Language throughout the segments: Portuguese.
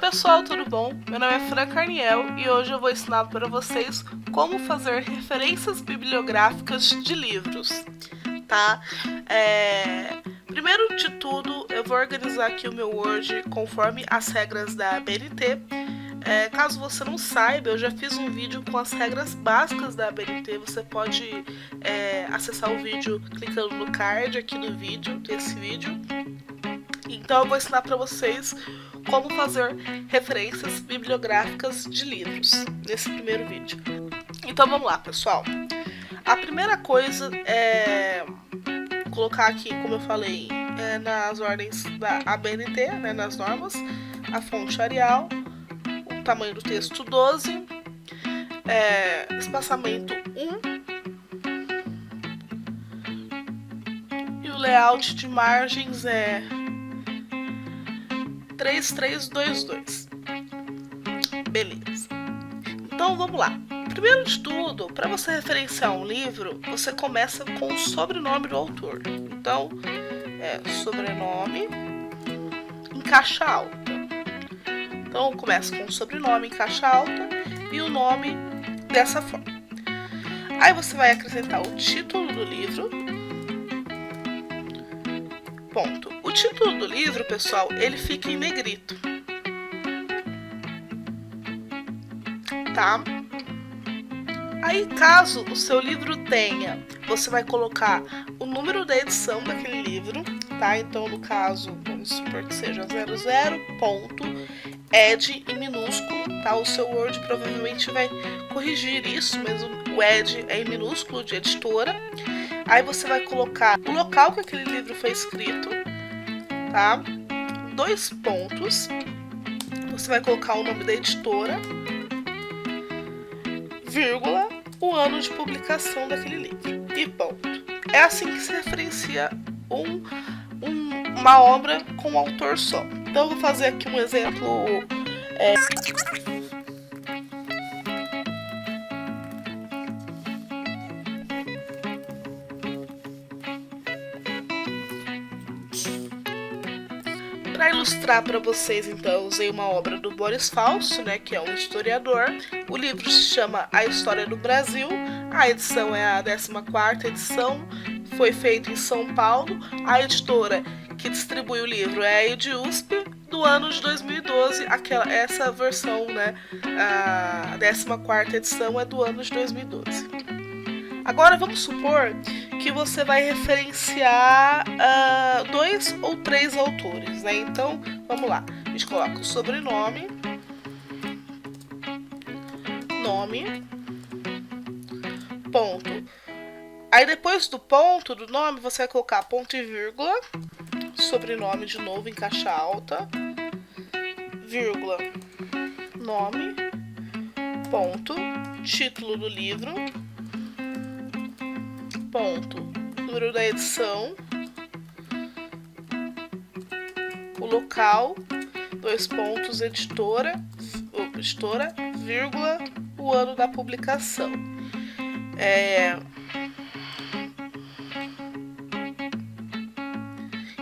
pessoal, tudo bom? Meu nome é Fran Carniel e hoje eu vou ensinar para vocês como fazer referências bibliográficas de livros, tá? Primeiro de tudo, eu vou organizar aqui o meu Word conforme as regras da ABNT. Caso você não saiba, eu já fiz um vídeo com as regras básicas da ABNT. Você pode acessar o vídeo clicando no card aqui do vídeo, desse vídeo. Então eu vou ensinar para vocês como fazer referências bibliográficas de livros nesse primeiro vídeo. Então vamos lá, pessoal. A primeira coisa é colocar aqui, como eu falei, nas ordens da ABNT, né, nas normas, a fonte Arial, o tamanho do texto 12, espaçamento 1 e o layout de margens é 3322. Beleza. Então vamos lá. Primeiro de tudo, para você referenciar um livro, você começa com o sobrenome do autor. Então, sobrenome em caixa alta. Então, começa com o sobrenome em caixa alta e o nome dessa forma. Aí você vai acrescentar o título do livro. Ponto. O título do livro, pessoal, ele fica em negrito. Tá? Aí, caso o seu livro tenha, você vai colocar o número da edição daquele livro, tá? Então, no caso, vamos supor que seja 00.ed em minúsculo, tá? O seu Word provavelmente vai corrigir isso, mas o ed é em minúsculo de editora. Aí você vai colocar o local que aquele livro foi escrito, tá? 2 pontos. Você vai colocar o nome da editora, vírgula, o ano de publicação daquele livro e ponto. É assim que se referencia uma obra com um autor só. Então eu vou fazer aqui um exemplo. Para ilustrar para vocês, então, eu usei uma obra do Boris Fausto, né, que é um historiador. O livro se chama A História do Brasil. A edição é a 14ª edição. Foi feito em São Paulo. A editora que distribui o livro é a EDUSP, do ano de 2012. Essa versão, né, a 14ª edição é do ano de 2012. Agora vamos supor que você vai referenciar 2 ou 3 autores, né? Então, vamos lá. A gente coloca o sobrenome, nome, ponto. Aí depois do ponto, do nome, você vai colocar ponto e vírgula, sobrenome de novo em caixa alta, vírgula, nome, ponto, título do livro, ponto, número da edição, o local, 2 pontos, editora, vírgula, o ano da publicação.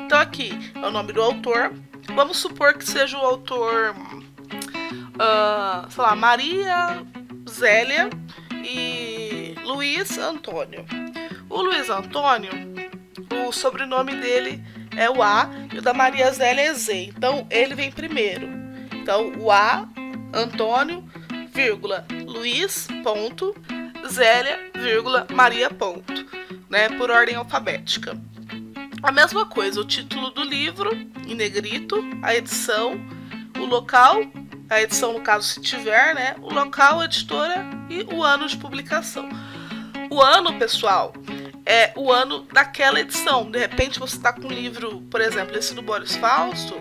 Então aqui é o nome do autor. Vamos supor que seja o autor, sei lá, Maria Zélia e Luiz Antônio. O Luiz Antônio, o sobrenome dele é o A e o da Maria Zélia é Z. Então, ele vem primeiro. Então, o A, Antônio, vírgula, Luiz, ponto, Zélia, vírgula, Maria, ponto, né, por ordem alfabética. A mesma coisa, o título do livro, em negrito, a edição, o local, a edição no caso se tiver, né, o local, a editora e o ano de publicação. O ano, pessoal, é o ano daquela edição. De repente você está com um livro, por exemplo, esse do Boris Fausto,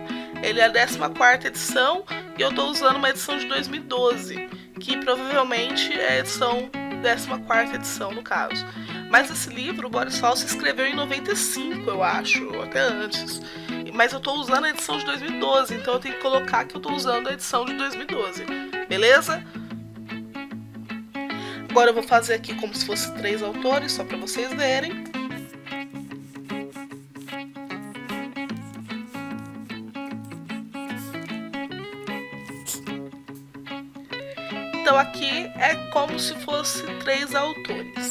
ele é a 14ª edição e eu estou usando uma edição de 2012, que provavelmente é a edição 14ª edição no caso. Mas esse livro, o Boris Fausto escreveu em 95, eu acho, ou até antes. Mas eu estou usando a edição de 2012, então eu tenho que colocar que eu estou usando a edição de 2012, beleza? Agora eu vou fazer aqui como se fosse 3 autores, só para vocês verem. Então aqui é como se fosse 3 autores.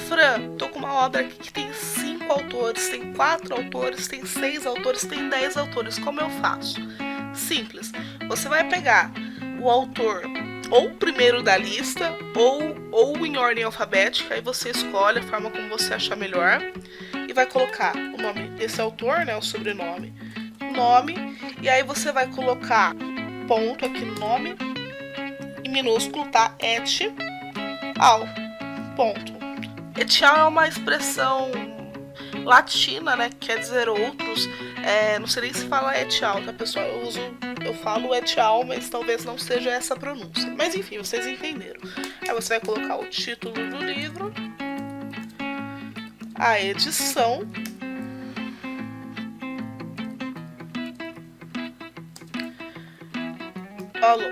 Fran, tô com uma obra aqui que tem 5 autores, tem 4 autores, tem 6 autores, tem 10 autores. Como eu faço? Simples. Você vai pegar o autor ou primeiro da lista ou em ordem alfabética, aí você escolhe a forma como você achar melhor e vai colocar o nome desse autor, né, o sobrenome, nome, e aí você vai colocar ponto aqui no nome, em minúsculo, tá? Et al. Ponto. Et al é uma expressão latina, né? Que quer dizer outros. Não sei nem se fala et al, tá, pessoal? Eu falo et al, mas talvez não seja essa a pronúncia. Mas enfim, vocês entenderam. Aí você vai colocar o título do livro, a edição,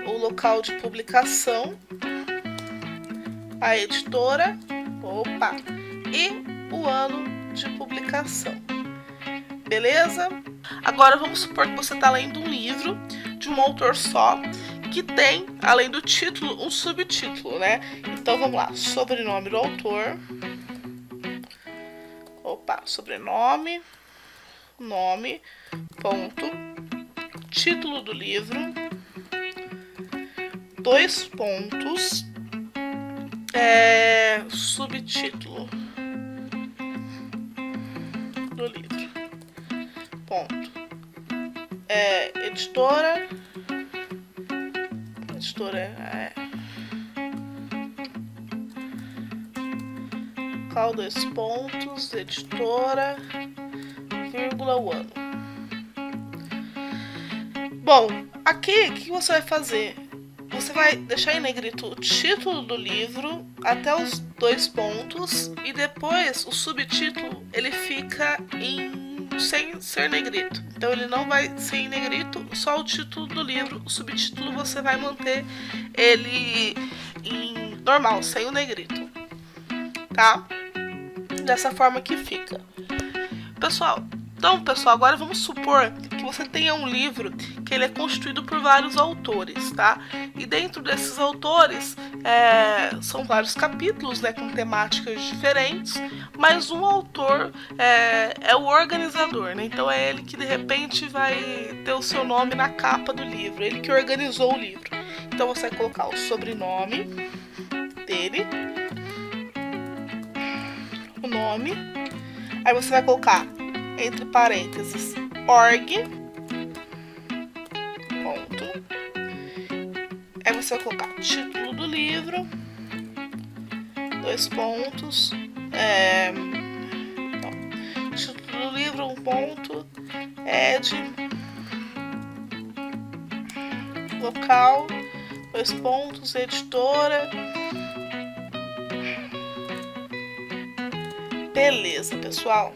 o local de publicação, a editora, e o ano de publicação. Beleza? Agora vamos supor que você está lendo um livro de um autor só, que tem, além do título, um subtítulo, né? Então vamos lá, sobrenome do autor, sobrenome, nome, ponto, título do livro, 2 pontos, subtítulo do livro, ponto, editora local, 2 pontos, editora, vírgula, o ano. Bom, aqui o que você vai fazer? Você vai deixar em negrito o título do livro até os 2 pontos e depois o subtítulo ele fica sem ser negrito. Então ele não vai ser em negrito, só o título do livro. O subtítulo você vai manter ele em normal, sem o negrito, tá? Dessa forma que fica. Pessoal, agora vamos supor que você tenha um livro que ele é constituído por vários autores, tá? E dentro desses autores são vários capítulos, né, com temáticas diferentes, mas um autor é o organizador, né? Então é ele que de repente vai ter o seu nome na capa do livro, ele que organizou o livro. Então você vai colocar o sobrenome dele, o nome, aí você vai colocar entre parênteses org, ponto, aí você vai colocar título do livro, 2 pontos, título do livro, 1 ponto, local, 2 pontos, editora. Beleza, pessoal.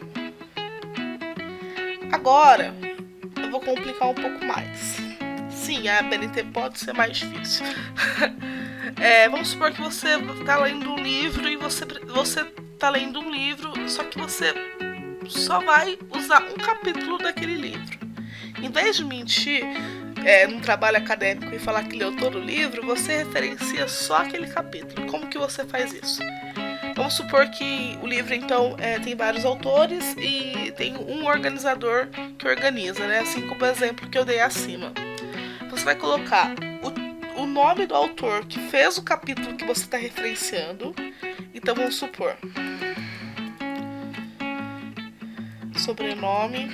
Agora eu vou complicar um pouco mais. Sim, a BNT pode ser mais difícil. Vamos supor que você está lendo um livro e você está lendo um livro, só que você só vai usar um capítulo daquele livro. Em vez de mentir num trabalho acadêmico e falar que leu todo o livro, você referencia só aquele capítulo. Como que você faz isso? Vamos supor que o livro, então, tem vários autores e tem um organizador que organiza, né? Assim como o exemplo que eu dei acima. Você vai colocar o nome do autor que fez o capítulo que você está referenciando. Então, vamos supor. Sobrenome.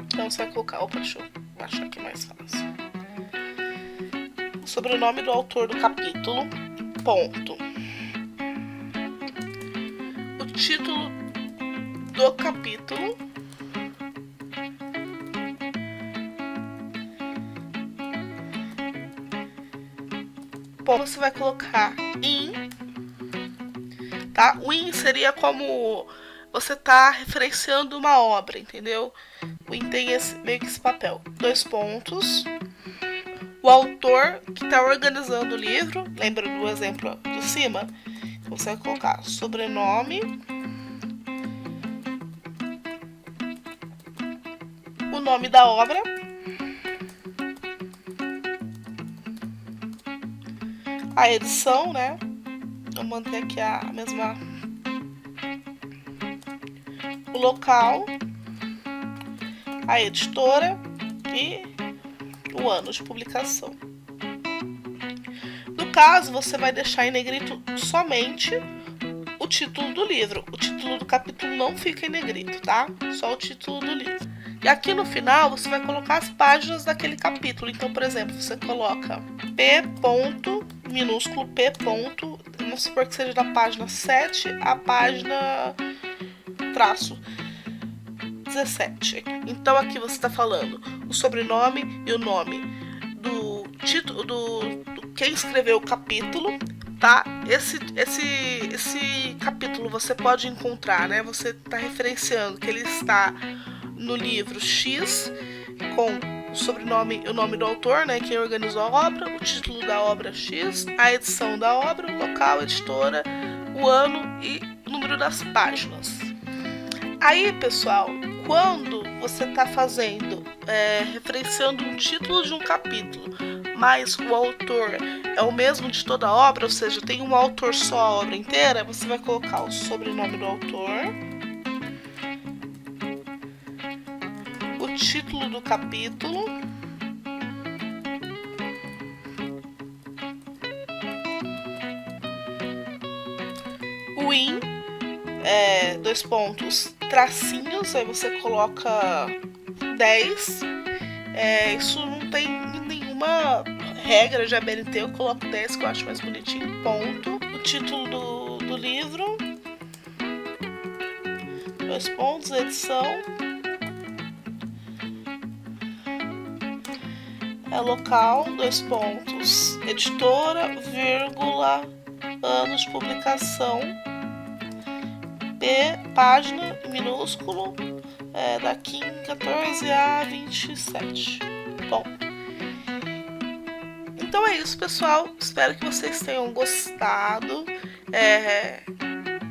Então, você vai colocar... Opa, deixa eu baixar aqui mais fácil. O sobrenome do autor do capítulo. Ponto. O título do capítulo. Bom, você vai colocar in, tá? O in seria como você tá referenciando uma obra, entendeu? O in tem meio que esse papel. 2 pontos. O autor que está organizando o livro, lembra do exemplo de cima? Você vai colocar sobrenome, o nome da obra, a edição, né? Vou manter aqui a mesma... o local, a editora e o ano de publicação. No caso, você vai deixar em negrito somente o título do livro. O título do capítulo não fica em negrito, tá? Só o título do livro. E aqui no final, você vai colocar as páginas daquele capítulo. Então, por exemplo, você coloca P. minúsculo P. Vamos supor que seja da página 7 à página traço 17. Então, aqui você está falando o sobrenome e o nome do título do quem escreveu o capítulo, tá? Esse capítulo você pode encontrar, né? Você está referenciando que ele está no livro X, com o sobrenome e o nome do autor, né? Quem organizou a obra, o título da obra X, a edição da obra, o local, a editora, o ano e o número das páginas. Aí, pessoal, quando você está fazendo, referenciando um título de um capítulo, mas o autor é o mesmo de toda a obra, ou seja, tem um autor só a obra inteira, você vai colocar o sobrenome do autor, o título do capítulo, o IN, 2 pontos, tracinhos, aí você coloca 10. Isso não tem nenhuma regra de ABNT, eu coloco 10 que eu acho mais bonitinho, ponto. O título do livro, 2 pontos, edição, local, 2 pontos, editora, vírgula, ano de publicação, P, página, minúsculo, da 14 a 27. Bom, então é isso, pessoal. Espero que vocês tenham gostado. É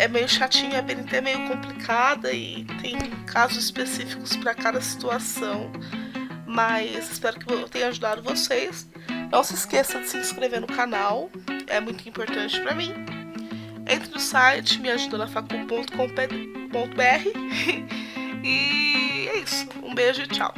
meio chatinho, a BNT é meio complicada e tem casos específicos para cada situação, mas espero que eu tenha ajudado vocês. Não se esqueça de se inscrever no canal, é muito importante para mim. Entre no site meajudanafacul.com.br e é isso. Um beijo e tchau.